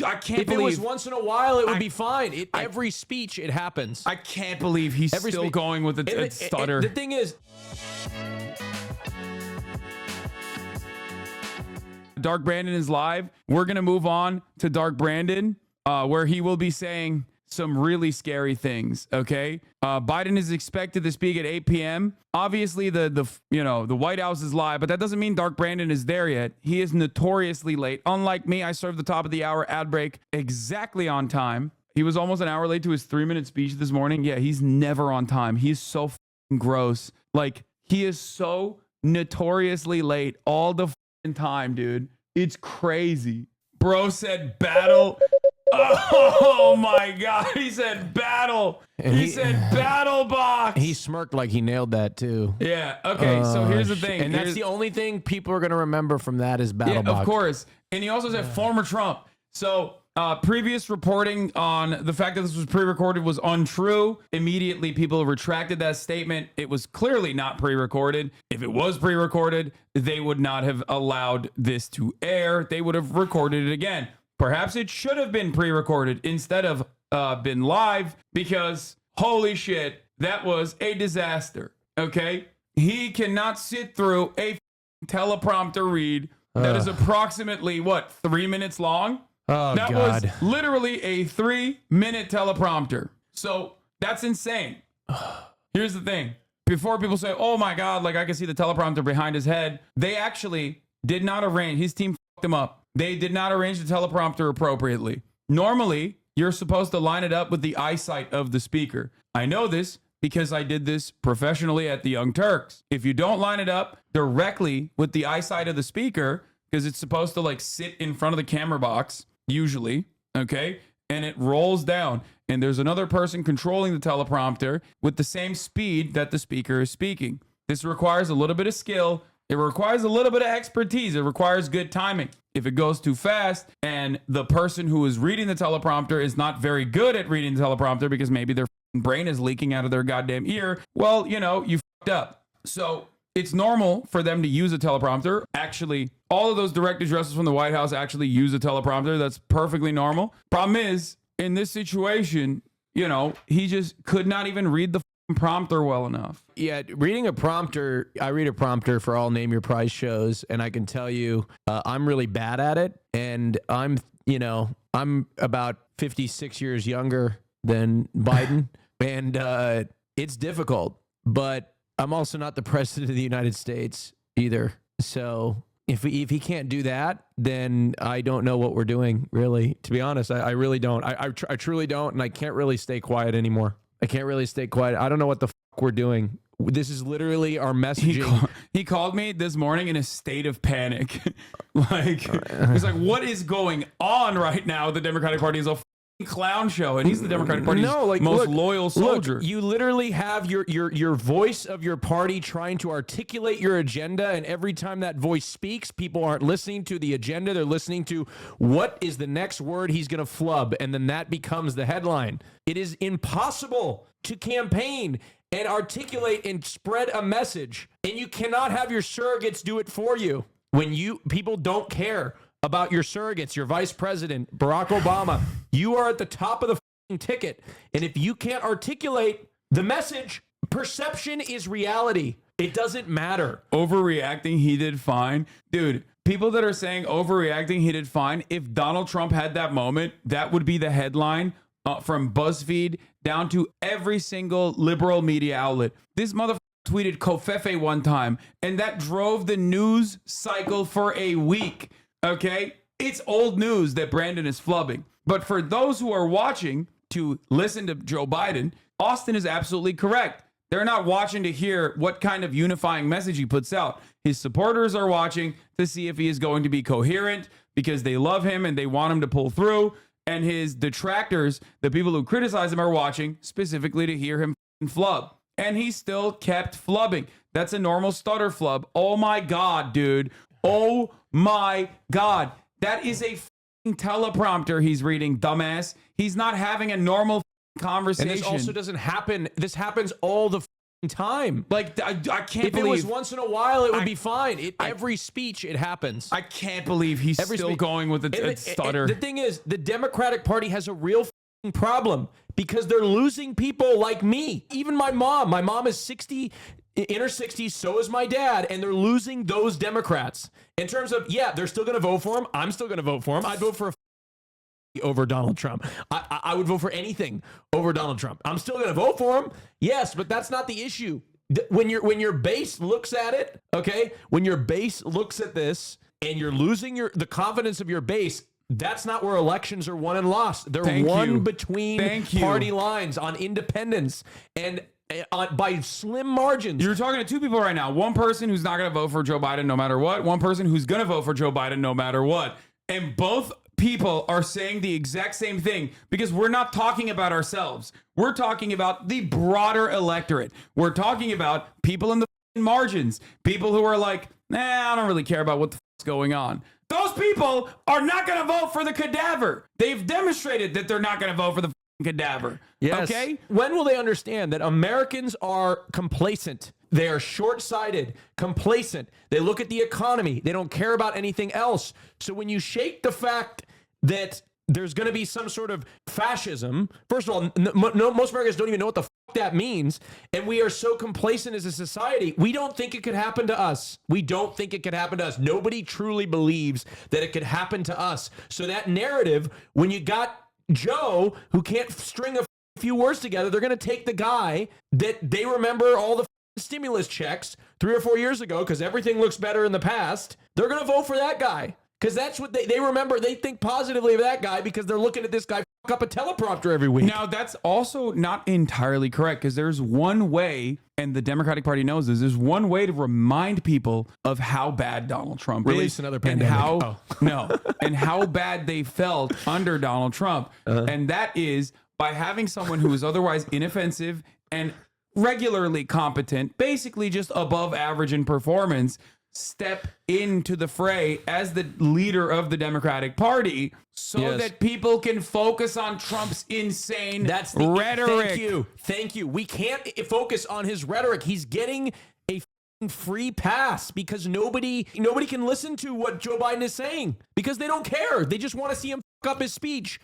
I can't if believe. it was once in a while, it would be fine. Every speech, it happens. I can't believe he's still going with a stutter. The thing is, Dark Brandon is live. We're going to move on to Dark Brandon, where he will be saying some really scary things, okay? Biden is expected to speak at 8 p.m. Obviously, the White House is live, but that doesn't mean Dark Brandon is there yet. He is notoriously late. Unlike me, I served the top of the hour ad break exactly on time. He was almost an hour late to his 3-minute speech this morning. Yeah, he's never on time. He's so gross. Like, he is so notoriously late all the time, dude. It's crazy. Bro said battle. Oh my God. He said battle. He said battle box. He smirked like he nailed that too. Yeah. Okay. So here's the thing. And that's the only thing people are going to remember from that is battle box. Of course. And he also said former Trump. So previous reporting on the fact that this was pre-recorded was untrue. Immediately, people retracted that statement. It was clearly not pre-recorded. If it was pre-recorded, they would not have allowed this to air. They would have recorded it again. Perhaps it should have been pre-recorded instead of been live, because holy shit, that was a disaster. Okay? He cannot sit through a teleprompter read that is approximately, 3 minutes long? Oh, that God. was literally a 3-minute teleprompter. So that's insane. Here's the thing. Before people say, oh my God, like I can see the teleprompter behind his head, they actually did not arrange, his team fucked him up. They did not arrange the teleprompter appropriately. Normally, you're supposed to line it up with the eyesight of the speaker. I know this because I did this professionally at the Young Turks. If you don't line it up directly with the eyesight of the speaker, because it's supposed to like sit in front of the camera box, usually, okay? And it rolls down, and there's another person controlling the teleprompter with the same speed that the speaker is speaking. This requires a little bit of skill. It requires a little bit of expertise. It requires good timing. If it goes too fast and the person who is reading the teleprompter is not very good at reading the teleprompter because maybe their brain is leaking out of their goddamn ear, well, you fucked up. So it's normal for them to use a teleprompter. Actually, all of those direct addresses from the White House actually use a teleprompter. That's perfectly normal. Problem is, in this situation, he just could not even read the prompter well enough. Yeah, reading a prompter, I read a prompter for all Name Your Price shows, and I can tell you I'm really bad at it. And I'm about 56 years younger than Biden, and it's difficult. But I'm also not the president of the United States either. So if he can't do that, then I don't know what we're doing, really. To be honest, I really don't. I truly don't, and I can't really stay quiet anymore. I can't really stay quiet. I don't know what the fuck we're doing. This is literally our messaging. He called me this morning in a state of panic. He's like, what is going on right now? The Democratic Party is a clown show, and he's the Democratic Party's most loyal soldier. Look, you literally have your voice of your party trying to articulate your agenda, and every time that voice speaks, people aren't listening to the agenda. They're listening to what is the next word he's going to flub, and then that becomes the headline. It is impossible to campaign and articulate and spread a message, and you cannot have your surrogates do it for you. When people don't care about your surrogates, your vice president, Barack Obama, you are at the top of the ticket. And if you can't articulate the message, perception is reality. It doesn't matter. Overreacting, he did fine. Dude, people that are saying overreacting, he did fine. If Donald Trump had that moment, that would be the headline from BuzzFeed down to every single liberal media outlet. This motherfucker tweeted Kofefe one time, and that drove the news cycle for a week. Okay, it's old news that Brandon is flubbing. But for those who are watching to listen to Joe Biden, Austin is absolutely correct. They're not watching to hear what kind of unifying message he puts out. His supporters are watching to see if he is going to be coherent because they love him and they want him to pull through. And his detractors, the people who criticize him, are watching specifically to hear him flub. And he still kept flubbing. That's a normal stutter flub. Oh my God, dude. Oh my God. That is a teleprompter he's reading, dumbass. He's not having a normal conversation. And this also doesn't happen. This happens all the time. Like, I can't If believe it was once in a while, it would be fine. Every speech, it happens. I can't believe he's still going with a stutter. The thing is, the Democratic Party has a real problem because they're losing people like me. Even my mom. My mom is 60, in her 60s. So is my dad. And they're losing those Democrats. In terms of, yeah, they're still going to vote for him. I'm still going to vote for him. I'd vote for over Donald Trump. I would vote for anything over Donald Trump. I'm still going to vote for him. Yes, but that's not the issue. When your base looks at it, okay, when your base looks at this and you're losing the confidence of your base, that's not where elections are won and lost. They're won between party lines on independence and by slim margins. You're talking to two people right now. One person who's not going to vote for Joe Biden no matter what. One person who's going to vote for Joe Biden no matter what. And both people are saying the exact same thing because we're not talking about ourselves. We're talking about the broader electorate. We're talking about people in the margins, people who are like, I don't really care about what the is going on. Those people are not going to vote for the cadaver. They've demonstrated that they're not going to vote for the cadaver. Yes. Okay? When will they understand that Americans are complacent? They are short-sighted, complacent. They look at the economy. They don't care about anything else. So when you shake the fact that there's going to be some sort of fascism, first of all, most Americans don't even know what the that means, and we are so complacent as a society, we don't think it could happen to us. We don't think it could happen to us. Nobody truly believes that it could happen to us. So that narrative, when you got Joe, who can't string a few words together, they're going to take the guy that they remember all the stimulus checks 3 or 4 years ago because everything looks better in the past. They're going to vote for that guy because that's what they remember. They think positively of that guy because they're looking at this guy fuck up a teleprompter every week. Now, that's also not entirely correct because there's one way, and the Democratic Party knows this, there's one way to remind people of how bad Donald Trump Release is. another pandemic. And how bad they felt under Donald Trump. And that is by having someone who is otherwise inoffensive and regularly competent, basically just above average in performance, step into the fray as the leader of the Democratic Party so that people can focus on Trump's insane rhetoric. Thank you. We can't focus on his rhetoric. He's getting a free pass because nobody can listen to what Joe Biden is saying because they don't care. They just want to see him fuck up his speech.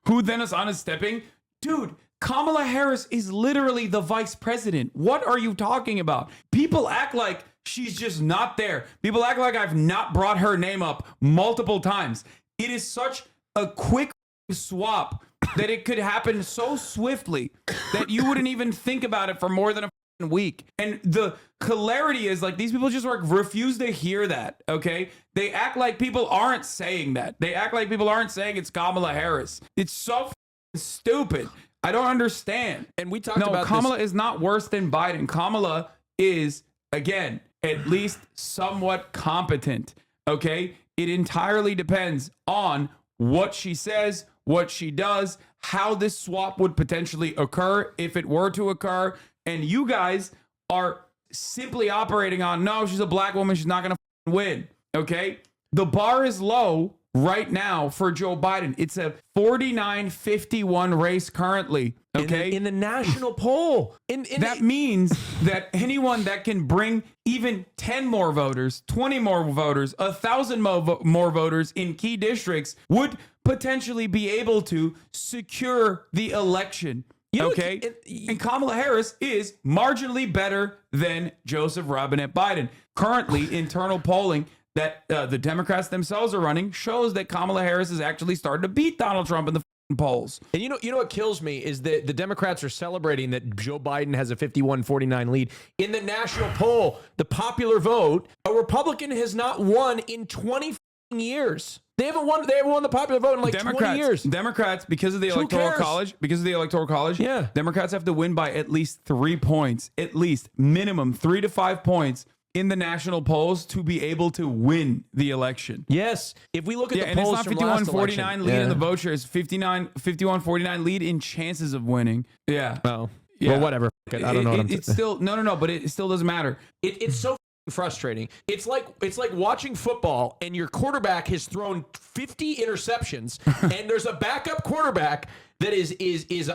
Who then is on his stepping? Dude, Kamala Harris is literally the vice president. What are you talking about? People act like she's just not there. People act like I've not brought her name up multiple times. It is such a quick swap that it could happen so swiftly that you wouldn't even think about it for more than a week. And the hilarity is like these people just refuse to hear that, okay? They act like people aren't saying that. They act like people aren't saying it's Kamala Harris. It's so stupid. I don't understand. And we talked about Kamala is not worse than Biden. Kamala is, again, at least somewhat competent, okay? It entirely depends on what she says, what she does, how this swap would potentially occur if it were to occur. And you guys are simply operating on, no, she's a black woman, she's not going to win, okay? The bar is low right now for Joe Biden. It's a 49-51 race currently, okay? In the national poll. That means that anyone that can bring even 10 more voters, 20 more voters, 1,000 more voters in key districts would potentially be able to secure the election. Okay, and Kamala Harris is marginally better than Joseph Robinette Biden. Currently, internal polling that the Democrats themselves are running shows that Kamala Harris has actually started to beat Donald Trump in the polls. And you know what kills me is that the Democrats are celebrating that Joe Biden has a 51-49 lead. In the national poll, the popular vote, a Republican has not won in 20 years. They haven't won the popular vote in like 20 years. Democrats, because of the electoral college, yeah. Democrats have to win by at least 3 points, at least minimum 3 to 5 points in the national polls to be able to win the election. Yes. If we look at the polls and it's from not last 51-49 lead in the vote share, it's 51-49 lead in chances of winning. Yeah. Oh. Yeah. Well, whatever. I don't know. It's still no, but it still doesn't matter. It's so frustrating. It's like watching football and your quarterback has thrown 50 interceptions and there's a backup quarterback that is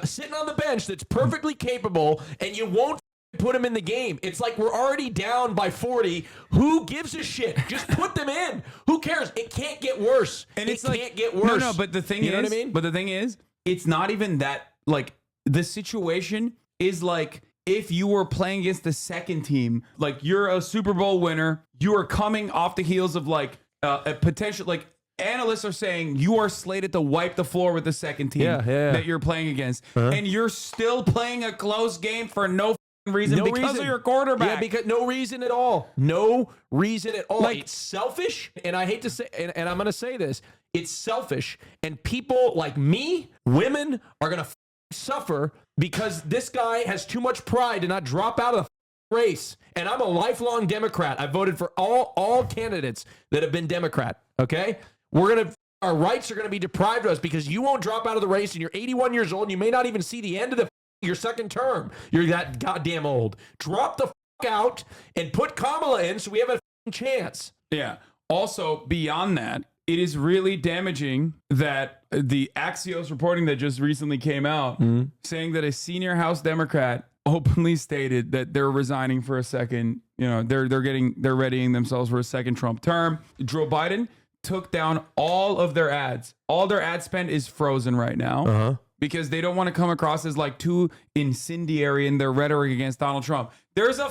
sitting on the bench that's perfectly capable and you won't put them in the game. It's like we're already down by 40. Who gives a shit? Just put them in. Who cares? It can't get worse. And it's it can't get worse. No, but the thing you is, know what I mean? But the thing is, it's not even that. Like the situation is like if you were playing against the second team, like you're a Super Bowl winner, you are coming off the heels of like a potential like. Analysts are saying you are slated to wipe the floor with the second team that you're playing against, and you're still playing a close game for no reason because of your quarterback. Yeah, because no reason at all. No reason at all. Like, it's selfish, and I hate to say, and I'm going to say this, it's selfish, and people like me, women, are going to suffer because this guy has too much pride to not drop out of the race. And I'm a lifelong Democrat. I voted for all candidates that have been Democrat. Okay. Our rights are going to be deprived of us because you won't drop out of the race and you're 81 years old and you may not even see the end of your second term. You're that goddamn old. Drop the out and put Kamala in so we have a chance. Yeah. Also, beyond that, it is really damaging that the Axios reporting that just recently came out saying that a senior House Democrat openly stated that they're resigning for a second, they're readying themselves for a second Trump term. Joe Biden took down all of their ads. All their ad spend is frozen right now because they don't want to come across as like too incendiary in their rhetoric against Donald Trump. There's a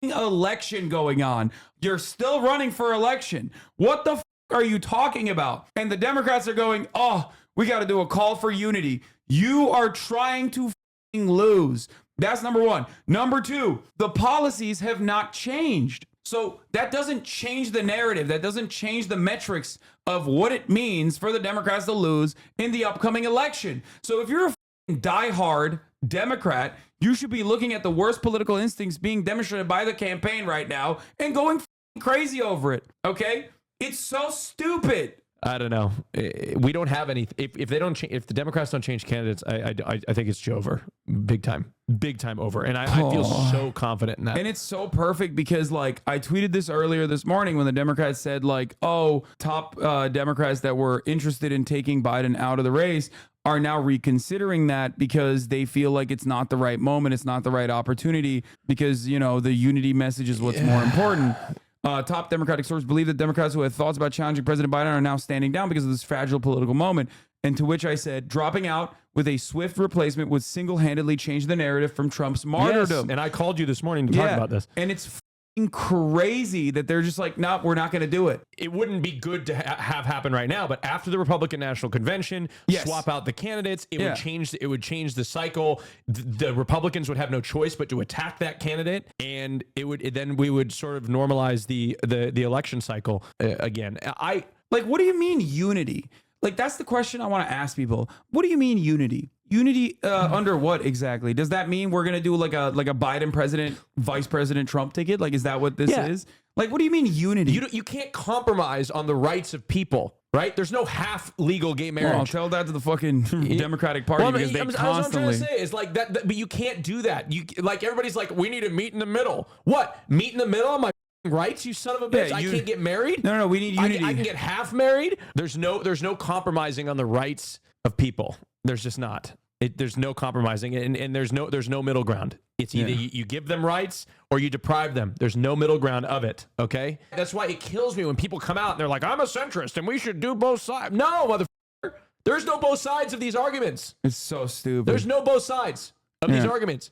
election going on. You're still running for election. What the are you talking about? And the Democrats are going, oh, we got to do a call for unity. You are trying to lose. That's number one. Number two, the policies have not changed. So that doesn't change the narrative. That doesn't change the metrics of what it means for the Democrats to lose in the upcoming election. So if you're a diehard Democrat, you should be looking at the worst political instincts being demonstrated by the campaign right now and going crazy over it. Okay? It's so stupid. I don't know. We don't have any. If they don't, if the Democrats don't change candidates, I think it's over, big time over. And I feel so confident in that. And it's so perfect because like I tweeted this earlier this morning when the Democrats said like, oh, top Democrats that were interested in taking Biden out of the race are now reconsidering that because they feel like it's not the right moment, it's not the right opportunity because the unity message is what's more important. Top Democratic sources believe that Democrats who had thoughts about challenging President Biden are now standing down because of this fragile political moment. And to which I said, dropping out with a swift replacement would single-handedly change the narrative from Trump's martyrdom. Yes, and I called you this morning to talk about this. And it's crazy that they're just like, no, we're not going to do it. It wouldn't be good to have happen right now, but after the Republican National Convention, swap out the candidates. It would change the cycle. The Republicans would have no choice but to attack that candidate, and then we would sort of normalize the election cycle again. What do you mean unity? Like, that's the question I want to ask people. What do you mean unity? Unity under what exactly? Does that mean we're gonna do like a Biden president, Vice President Trump ticket? Like, is that what this is? Like, what do you mean unity? You can't compromise on the rights of people, right? There's no half legal gay marriage. Well, tell that to the fucking Democratic Party because they constantly. What I'm trying to say is like that, but you can't do that. You like everybody's like, we need to meet in the middle. What? Meet in the middle of my rights, you son of a bitch. I can't get married. No, we need unity. I can get half married. There's no compromising on the rights of people. There's just not. There's no compromising, and there's no middle ground. It's either you give them rights or you deprive them. There's no middle ground of it, okay? That's why it kills me when people come out and they're like, I'm a centrist and we should do both sides. No, motherfucker. There's no both sides of these arguments. It's so stupid. There's no both sides of these arguments.